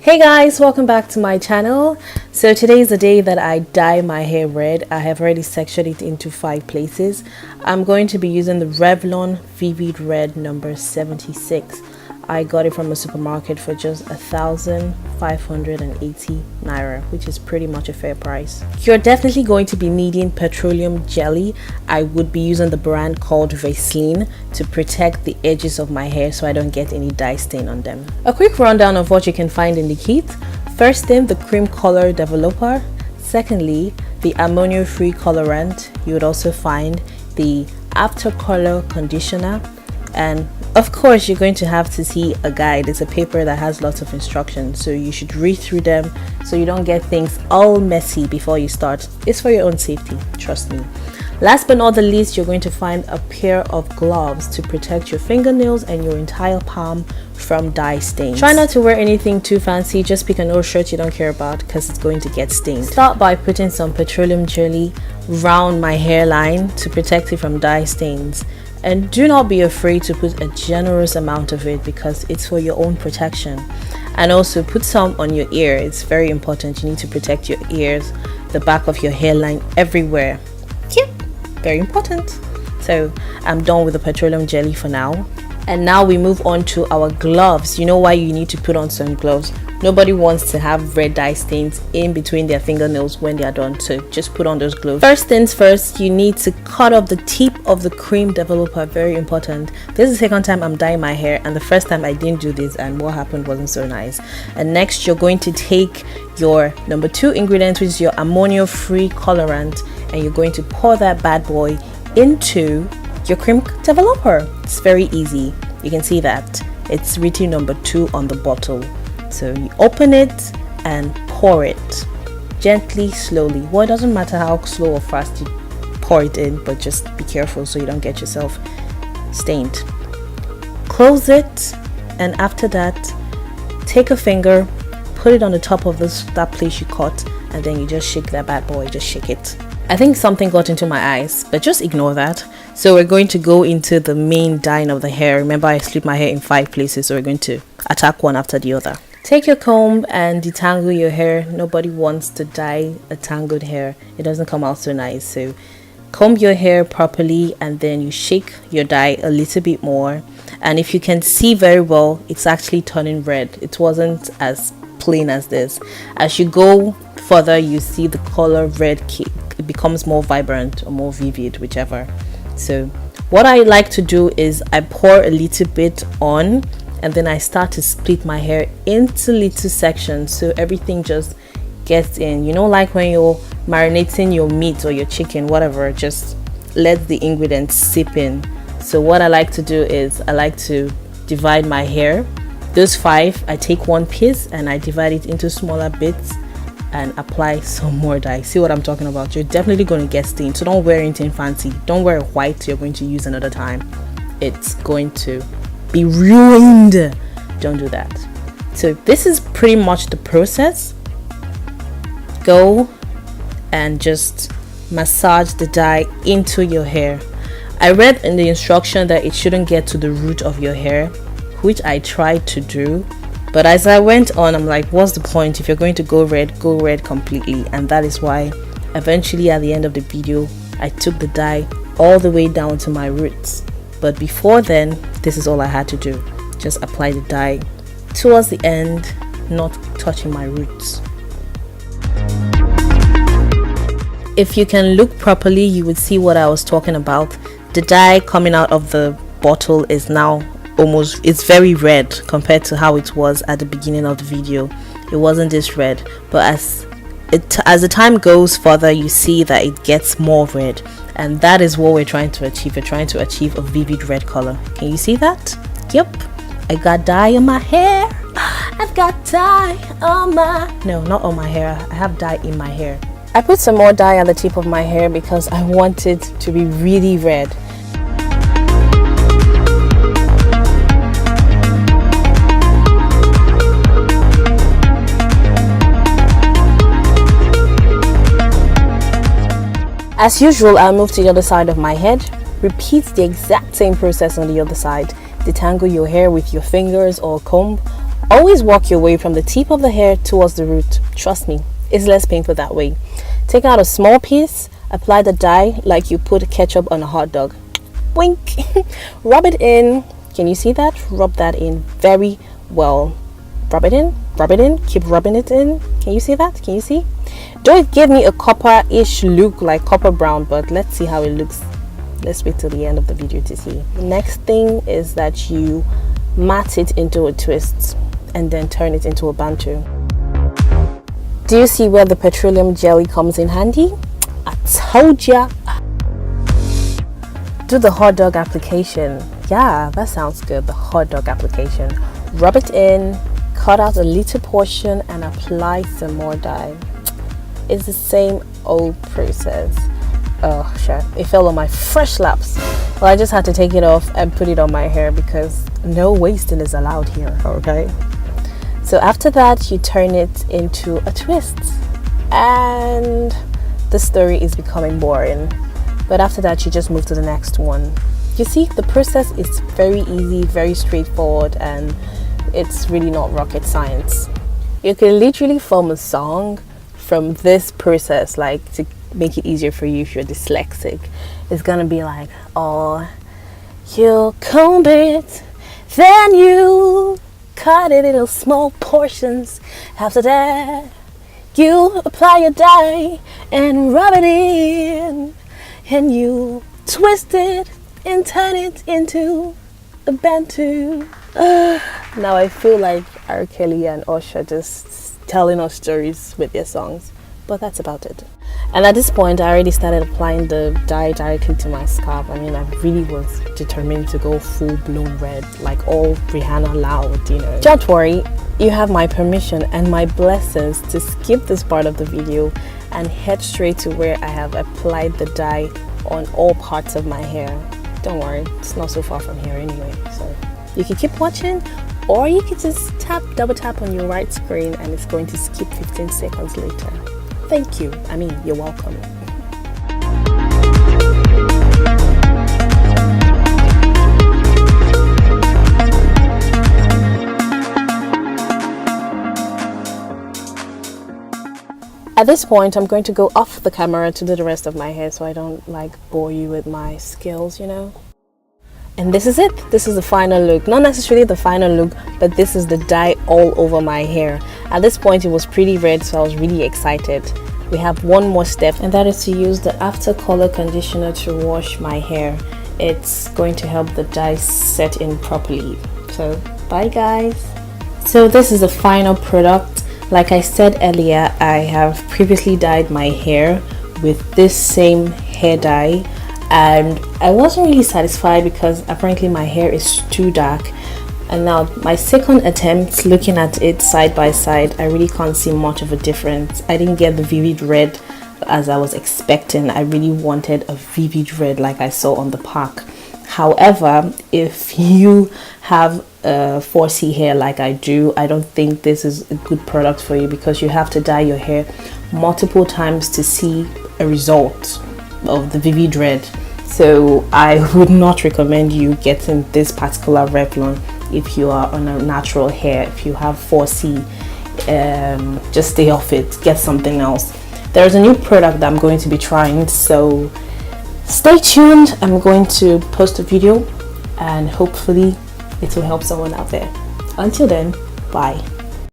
Hey guys, welcome back to my channel. So today is the day that I dye my hair red. I have already sectioned it into 5 places. I'm going to be using the Revlon Vivid Red number 76. I got it from a supermarket for just 1,580 naira, which is pretty much a fair price. You're definitely going to be needing petroleum jelly. I would be using the brand called Revlon to protect the edges of my hair so I don't get any dye stain on them. A quick rundown of what you can find in the kit. First thing, the cream color developer. Secondly, the ammonia-free colorant. You would also find the after color conditioner, and of course you're going to have to see a guide. It's a paper that has lots of instructions, so you should read through them so you don't get things all messy before you start. It's for your own safety, trust me. Last but not the least, you're going to find a pair of gloves to protect your fingernails and your entire palm from dye stains. Try not to wear anything too fancy. Just pick an old shirt you don't care about because it's going to get stained. Start by putting some petroleum jelly around my hairline to protect it from dye stains. And do not be afraid to put a generous amount of it because it's for your own protection. And also put some on your ear. It's very important. You need to protect your ears, the back of your hairline, everywhere. Yep, very important. So I'm done with the petroleum jelly for now. And now we move on to our gloves. You know why you need to put on some gloves? Nobody wants to have red dye stains in between their fingernails when they are done, so just put on those gloves. First things first, you need to cut off the tip of the cream developer. Very important. This is the second time I'm dyeing my hair, and the first time I didn't do this, and what happened wasn't so nice. And next, you're going to take your number 2 ingredient, which is your ammonia-free colorant, and you're going to pour that bad boy into your cream developer. It's very easy. You can see that it's written number 2 on the bottle. So you open it and pour it gently, slowly. Well, it doesn't matter how slow or fast you pour it in, but just be careful so you don't get yourself stained. Close it, and after that, take a finger, put it on the top of that place you cut, and then you just shake that bad boy. Just shake it. I think something got into my eyes, but just ignore that. So we're going to go into the main dyeing of the hair. Remember, I split my hair in 5 places, so we're going to attack one after the other. Take your comb and detangle your hair. Nobody wants to dye a tangled hair. It doesn't come out so nice. So comb your hair properly, and then you shake your dye a little bit more. And if you can see very well, it's actually turning red. It wasn't as plain as this. As you go further, you see the color red cake. It becomes more vibrant or more vivid, whichever. So what I like to do is I pour a little bit on, and then I start to split my hair into little sections so everything just gets in. You know, like when you're marinating your meat or your chicken, whatever, just let the ingredients sip in. So what I like to do is I like to divide my hair. Those 5, I take one piece and I divide it into smaller bits and apply some more dye. See what I'm talking about? You're definitely going to get stained, so don't wear anything fancy. Don't wear white you're going to use another time. It's going to be ruined. Don't do that. So this is pretty much the process. Go and just massage the dye into your hair. I read in the instruction that it shouldn't get to the root of your hair, which I tried to do. But as I went on, I'm like, what's the point? If you're going to go red completely. And that is why eventually at the end of the video, I took the dye all the way down to my roots. But before then, this is all I had to do. Just apply the dye towards the end, not touching my roots. If you can look properly, you would see what I was talking about. The dye coming out of the bottle is now it's very red compared to how it was at the beginning of the video. It wasn't this red, but as the time goes further, you see that it gets more red, and that is what we're trying to achieve. We're trying to achieve a vivid red color. Can you see that? Yep, I got dye on my hair. I've got dye on not on my hair. I have dye in my hair. I put some more dye at the tip of my hair because I want it to be really red. As usual, I'll move to the other side of my head. Repeat the exact same process on the other side. Detangle your hair with your fingers or comb Always walk your way from the tip of the hair towards the root. Trust me, it's less painful that way. Take out a small piece, apply the dye like you put ketchup on a hot dog. Wink. Rub it in. Can you see that? Rub that in very well. Rub it in, keep rubbing it in. Can you see that? Can you see? Don't give me a copper-ish look like copper brown, but let's see how it looks. Let's wait till the end of the video to see. The next thing is that you mat it into a twist and then turn it into a bantu. Do you see where the petroleum jelly comes in handy? I told ya. Do the hot dog application. Yeah, that sounds good. The hot dog application. Rub it in, cut out a little portion and apply some more dye. It's the same old process. Oh shit, it fell on my fresh laps. Well, I just had to take it off and put it on my hair because no wasting is allowed here, okay? So after that, you turn it into a twist and the story is becoming boring. But after that, you just move to the next one. You see, the process is very easy, very straightforward, and it's really not rocket science. You can literally form a song from this process, like to make it easier for you if you're dyslexic. It's gonna be like, oh, you comb it, then you cut it into small portions. After that, you apply your dye and rub it in, and you twist it and turn it into a bantu. Now I feel like R. Kelly and Usher just telling us stories with their songs, but that's about it. And at this point, I already started applying the dye directly to my scalp. I mean, I really was determined to go full-blown red, like all Rihanna loud, you know. Don't worry, you have my permission and my blessings to skip this part of the video and head straight to where I have applied the dye on all parts of my hair. Don't worry, it's not so far from here anyway, so you can keep watching, or you can just double tap on your right screen and it's going to skip 15 seconds later. Thank you. I mean, you're welcome. At this point, I'm going to go off the camera to do the rest of my hair so I don't like bore you with my skills, you know. And this is it. This is the final look. Not necessarily the final look, but this is the dye all over my hair. At this point, it was pretty red, so I was really excited. We have one more step, and that is to use the after color conditioner to wash my hair. It's going to help the dye set in properly. So, bye guys. So this is the final product. Like I said earlier, I have previously dyed my hair with this same hair dye, and I wasn't really satisfied because apparently my hair is too dark. And now my second attempt, looking at it side by side, I really can't see much of a difference. I didn't get the vivid red as I was expecting. I really wanted a vivid red like I saw on the pack. However, if you have 4C hair like I do, I don't think this is a good product for you because you have to dye your hair multiple times to see a result of the vivid red. So I would not recommend you getting this particular Revlon if you are on a natural hair. If you have 4C, just stay off it, get something else. There's a new product that I'm going to be trying, so stay tuned. I'm going to post a video and hopefully it will help someone out there. Until then, bye.